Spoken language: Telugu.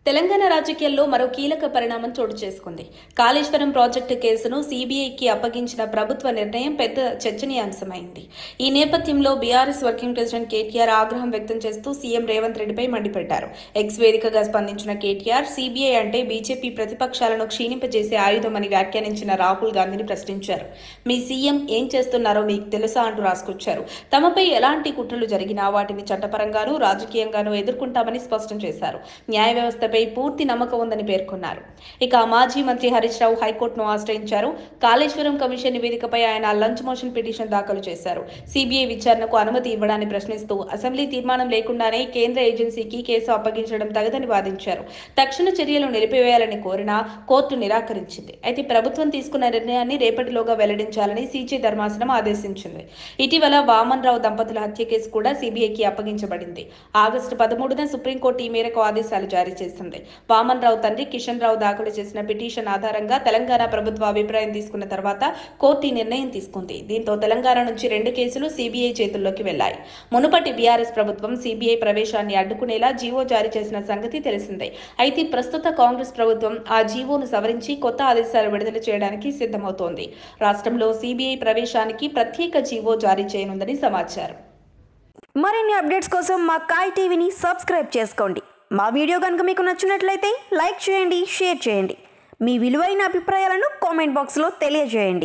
తెలంగాణ రాజకీయాల్లో మరో కీలక పరిణామం చోటు చేసుకుంది. కాళేశ్వరం ప్రాజెక్టు కేసును సీబీఐకి అప్పగించిన ప్రభుత్వ నిర్ణయం పెద్ద చర్చనీయాంశమైంది. ఈ నేపథ్యంలో బీఆర్ఎస్ వర్కింగ్ ప్రెసిడెంట్ కేటీఆర్ ఆగ్రహం వ్యక్తం చేస్తూ సీఎం రేవంత్ రెడ్డిపై మండిపడ్డారు. ఎక్స్ వేదికగా స్పందించిన కేటీఆర్ సీబీఐ అంటే బీజేపీ ప్రతిపక్షాలను క్షీణింపజేసే ఆయుధమని వ్యాఖ్యానించిన రాహుల్ గాంధీని ప్రశ్నించారు. మీ సీఎం ఏం చేస్తున్నారో మీకు తెలుసా అంటూ రాసుకొచ్చారు. తమపై ఎలాంటి కుట్రలు జరిగినా వాటిని చట్టపరంగానూ రాజకీయంగానూ ఎదుర్కొంటామని స్పష్టం చేశారు. న్యాయ వ్యవస్థ పూర్తి నమ్మకం ఉందని పేర్కొన్నారు. ఇక మాజీ మంత్రి హరీష్ రావు హైకోర్టును ఆశ్రయించారు. కాళేశ్వరం కమిషన్ నివేదికపై ఆయన లంచ్ మోషన్ పిటిషన్ దాఖలు చేశారు. సీబీఐ విచారణకు అనుమతి ఇవ్వడాన్ని ప్రశ్నిస్తూ అసెంబ్లీ తీర్మానం లేకుండానే కేంద్ర ఏజెన్సీకి కేసు అప్పగించడం తగదని వాదించారు. తక్షణ చర్యలు నిలిపివేయాలని కోరినా కోర్టు నిరాకరించింది. అయితే ప్రభుత్వం తీసుకున్న నిర్ణయాన్ని రేపటిలోగా వెల్లడించాలని సీజే ధర్మాసనం ఆదేశించింది. ఇటీవల వామన్ రావు దంపతుల హత్య కేసు కూడా సీబీఐకి అప్పగించబడింది. ఆగస్టు 13న సుప్రీంకోర్టు ఈ మేరకు ఆదేశాలు జారీ చేసింది. వామన్ రావు తండ్రి కిషన్ రావు దాఖలు చేసిన పిటిషన్ ఆధారంగా తెలంగాణ ప్రభుత్వ అభిప్రాయం తీసుకున్న తర్వాత కోర్టు ఈ నిర్ణయం తీసుకుంది. దీంతో తెలంగాణ నుంచి 2 కేసులు సీబీఐ చేతుల్లోకి వెళ్లాయి. మునుపటి బీఆర్ఎస్ ప్రభుత్వం సీబీఐ ప్రవేశాన్ని అడ్డుకునేలా జీవో జారీ చేసిన సంగతి తెలిసిందే. అయితే ప్రస్తుత కాంగ్రెస్ ప్రభుత్వం ఆ జీవోను సవరించి కొత్త ఆదేశాలు విడుదల చేయడానికి సిద్ధమవుతోంది. రాష్ట్రంలో సీబీఐ ప్రవేశానికి ప్రత్యేక జీవో జారీ చేయనుందని సమాచారం. మరిన్ని అప్డేట్స్ కోసం మా కాయ్ టీవీని సబ్స్క్రైబ్ చేసుకోండి. మా వీడియో కనుక మీకు నచ్చినట్లయితే లైక్ చేయండి, షేర్ చేయండి. మీ విలువైన అభిప్రాయాలను కామెంట్ బాక్స్లో తెలియజేయండి.